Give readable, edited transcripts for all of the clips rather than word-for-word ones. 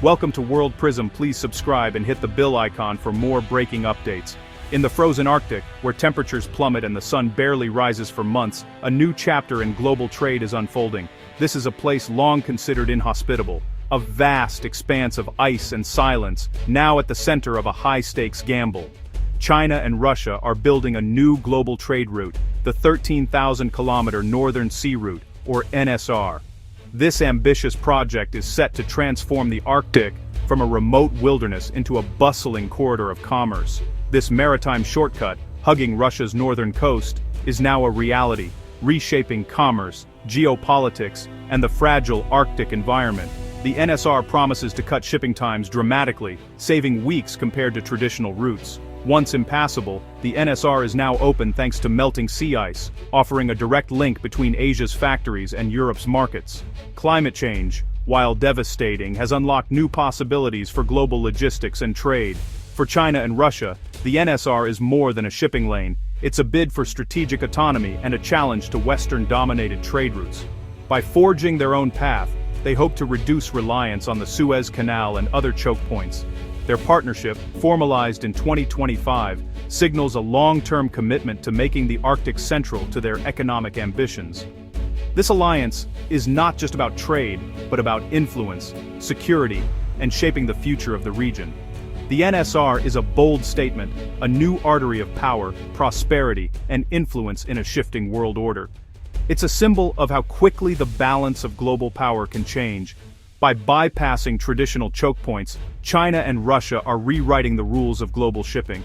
Welcome to World Prism. Please subscribe and hit the bell icon for more breaking updates. In the frozen Arctic, where temperatures plummet and the sun barely rises for months, a new chapter in global trade is unfolding. This is a place long considered inhospitable. A vast expanse of ice and silence, now at the center of a high-stakes gamble. China and Russia are building a new global trade route, the 13,000-kilometer Northern Sea Route, or NSR. This ambitious project is set to transform the Arctic from a remote wilderness into a bustling corridor of commerce. This maritime shortcut, hugging Russia's northern coast, is now a reality, reshaping commerce, geopolitics, and the fragile Arctic environment. The NSR promises to cut shipping times dramatically, saving weeks compared to traditional routes. Once impassable, the NSR is now open thanks to melting sea ice, offering a direct link between Asia's factories and Europe's markets. Climate change, while devastating, has unlocked new possibilities for global logistics and trade. For China and Russia, the NSR is more than a shipping lane. It's a bid for strategic autonomy and a challenge to Western-dominated trade routes. By forging their own path, they hope to reduce reliance on the Suez Canal and other choke points. Their partnership, formalized in 2025, signals a long-term commitment to making the Arctic central to their economic ambitions. This alliance is not just about trade, but about influence, security, and shaping the future of the region. The NSR is a bold statement, a new artery of power, prosperity, and influence in a shifting world order. It's a symbol of how quickly the balance of global power can change. By bypassing traditional choke points, China and Russia are rewriting the rules of global shipping.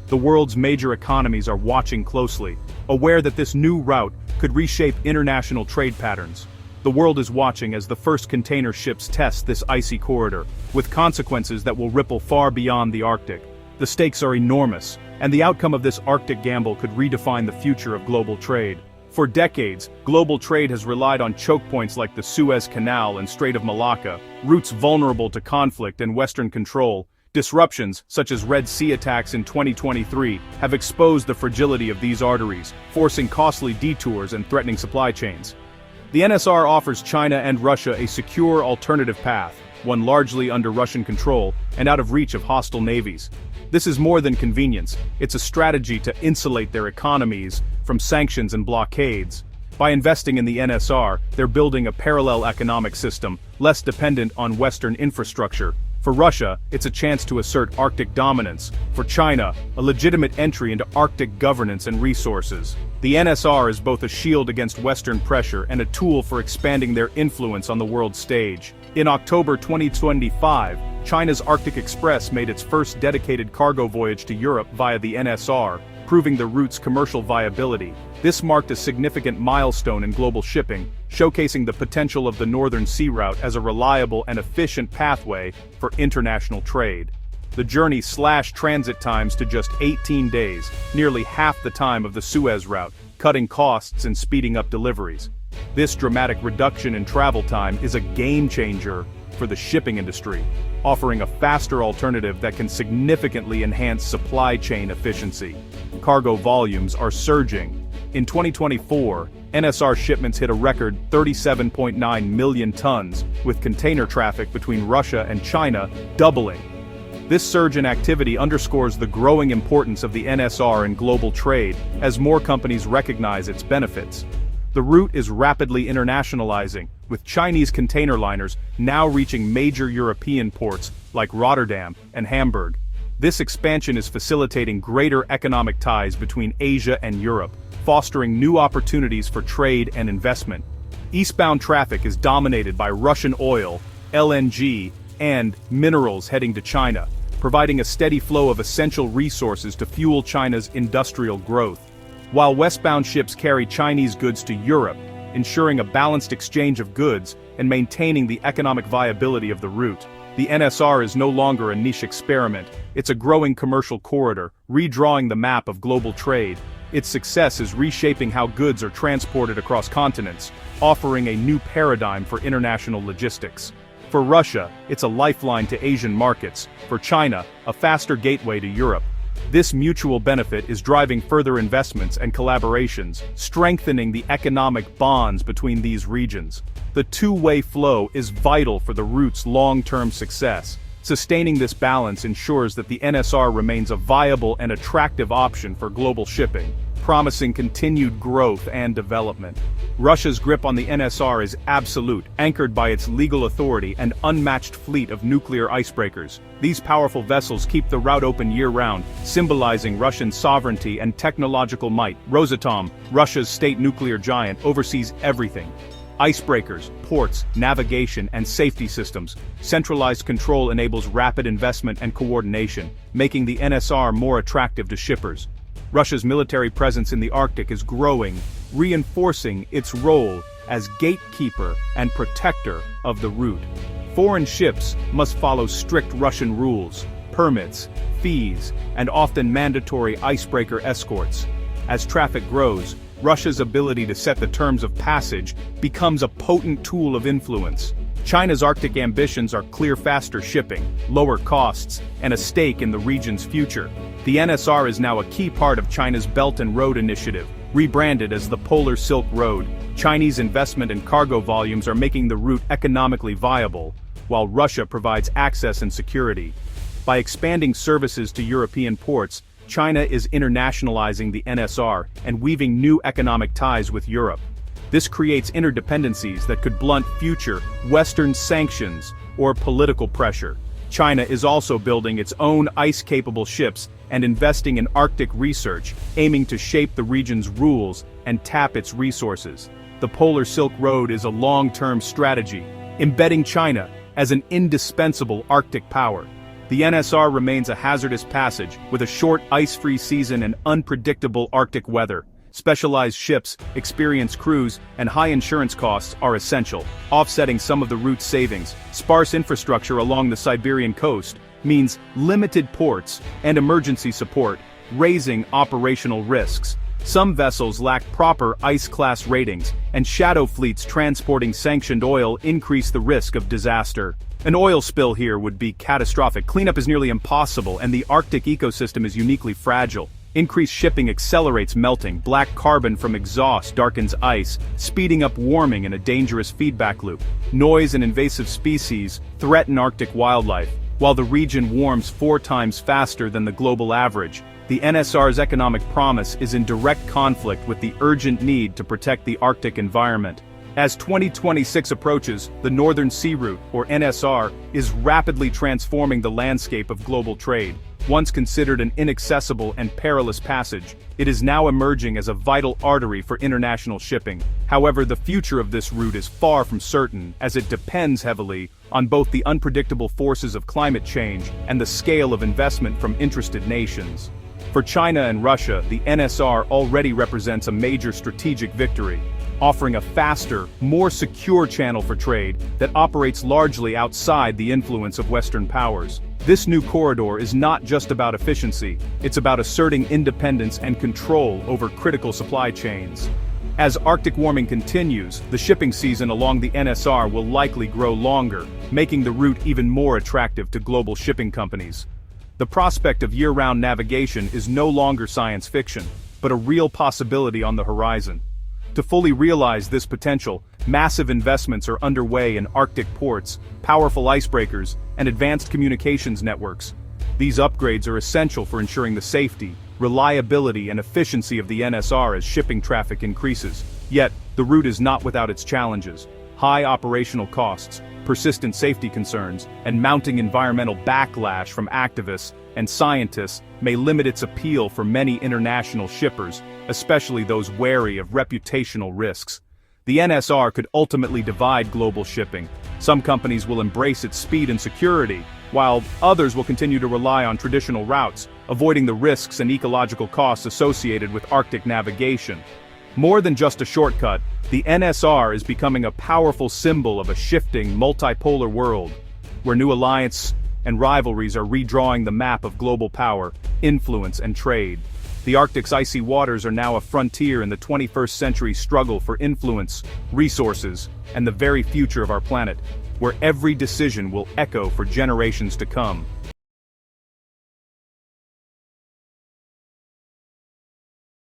The world's major economies are watching closely, aware that this new route could reshape international trade patterns. The world is watching as the first container ships test this icy corridor, with consequences that will ripple far beyond the Arctic. The stakes are enormous, and the outcome of this Arctic gamble could redefine the future of global trade. For decades, global trade has relied on choke points like the Suez Canal and Strait of Malacca, routes vulnerable to conflict and Western control. Disruptions, such as Red Sea attacks in 2023, have exposed the fragility of these arteries, forcing costly detours and threatening supply chains. The NSR offers China and Russia a secure alternative path, one largely under Russian control and out of reach of hostile navies. This is more than convenience, it's a strategy to insulate their economies from sanctions and blockades. By investing in the NSR, they're building a parallel economic system, less dependent on Western infrastructure. For Russia, it's a chance to assert Arctic dominance. For China, a legitimate entry into Arctic governance and resources. The NSR is both a shield against Western pressure and a tool for expanding their influence on the world stage. In October 2025, China's Arctic Express made its first dedicated cargo voyage to Europe via the NSR, proving the route's commercial viability. This marked a significant milestone in global shipping, showcasing the potential of the Northern Sea Route as a reliable and efficient pathway for international trade. The journey slashed transit times to just 18 days, nearly half the time of the Suez route, cutting costs and speeding up deliveries. This dramatic reduction in travel time is a game-changer for the shipping industry, offering a faster alternative that can significantly enhance supply chain efficiency. Cargo volumes are surging. In 2024, NSR shipments hit a record 37.9 million tons, with container traffic between Russia and China doubling. This surge in activity underscores the growing importance of the NSR in global trade as more companies recognize its benefits. The route is rapidly internationalizing, with Chinese container liners now reaching major European ports like Rotterdam and Hamburg. This expansion is facilitating greater economic ties between Asia and Europe, fostering new opportunities for trade and investment. Eastbound traffic is dominated by Russian oil, LNG, and minerals heading to China, providing a steady flow of essential resources to fuel China's industrial growth. While westbound ships carry Chinese goods to Europe, ensuring a balanced exchange of goods and maintaining the economic viability of the route. The NSR is no longer a niche experiment, it's a growing commercial corridor, redrawing the map of global trade. Its success is reshaping how goods are transported across continents, offering a new paradigm for international logistics. For Russia, it's a lifeline to Asian markets. For China, a faster gateway to Europe. This mutual benefit is driving further investments and collaborations, strengthening the economic bonds between these regions. The two-way flow is vital for the route's long-term success. Sustaining this balance ensures that the NSR remains a viable and attractive option for global shipping, promising continued growth and development. Russia's grip on the NSR is absolute, anchored by its legal authority and unmatched fleet of nuclear icebreakers. These powerful vessels keep the route open year-round, symbolizing Russian sovereignty and technological might. Rosatom, Russia's state nuclear giant, oversees everything: icebreakers, ports, navigation, and safety systems. Centralized control enables rapid investment and coordination, making the NSR more attractive to shippers. Russia's military presence in the Arctic is growing, reinforcing its role as gatekeeper and protector of the route. Foreign ships must follow strict Russian rules, permits, fees, and often mandatory icebreaker escorts. As traffic grows, Russia's ability to set the terms of passage becomes a potent tool of influence. China's Arctic ambitions are clear: faster shipping, lower costs, and a stake in the region's future. The NSR is now a key part of China's Belt and Road Initiative, rebranded as the Polar Silk Road. Chinese investment and cargo volumes are making the route economically viable, while Russia provides access and security. By expanding services to European ports, China is internationalizing the NSR and weaving new economic ties with Europe. This creates interdependencies that could blunt future Western sanctions or political pressure. China is also building its own ice-capable ships and investing in Arctic research, aiming to shape the region's rules and tap its resources. The Polar Silk Road is a long-term strategy, embedding China as an indispensable Arctic power. The NSR remains a hazardous passage, with a short ice-free season and unpredictable Arctic weather. Specialized ships, experienced crews, and high insurance costs are essential, offsetting some of the route's savings. Sparse infrastructure along the Siberian coast means limited ports and emergency support, raising operational risks. Some vessels lack proper ice-class ratings, and shadow fleets transporting sanctioned oil increase the risk of disaster. An oil spill here would be catastrophic. Cleanup is nearly impossible, and the Arctic ecosystem is uniquely fragile. Increased shipping accelerates melting. Black carbon from exhaust darkens ice, speeding up warming in a dangerous feedback loop. Noise and invasive species threaten Arctic wildlife, while the region warms 4 times faster than the global average. The NSR's economic promise is in direct conflict with the urgent need to protect the Arctic environment. As 2026 approaches, the Northern Sea Route, or NSR, is rapidly transforming the landscape of global trade. Once considered an inaccessible and perilous passage, it is now emerging as a vital artery for international shipping. However, the future of this route is far from certain, as it depends heavily on both the unpredictable forces of climate change and the scale of investment from interested nations. For China and Russia, the NSR already represents a major strategic victory, offering a faster, more secure channel for trade that operates largely outside the influence of Western powers. This new corridor is not just about efficiency, it's about asserting independence and control over critical supply chains. As Arctic warming continues, the shipping season along the NSR will likely grow longer, making the route even more attractive to global shipping companies. The prospect of year-round navigation is no longer science fiction, but a real possibility on the horizon. To fully realize this potential, massive investments are underway in Arctic ports, powerful icebreakers, and advanced communications networks. These upgrades are essential for ensuring the safety, reliability, and efficiency of the NSR as shipping traffic increases. Yet, the route is not without its challenges. High operational costs, persistent safety concerns, and mounting environmental backlash from activists and scientists may limit its appeal for many international shippers, especially those wary of reputational risks. The NSR could ultimately divide global shipping. Some companies will embrace its speed and security, while others will continue to rely on traditional routes, avoiding the risks and ecological costs associated with Arctic navigation. More than just a shortcut, the NSR is becoming a powerful symbol of a shifting, multipolar world, where new alliances and rivalries are redrawing the map of global power, influence, and trade. The Arctic's icy waters are now a frontier in the 21st century struggle for influence, resources, and the very future of our planet, where every decision will echo for generations to come.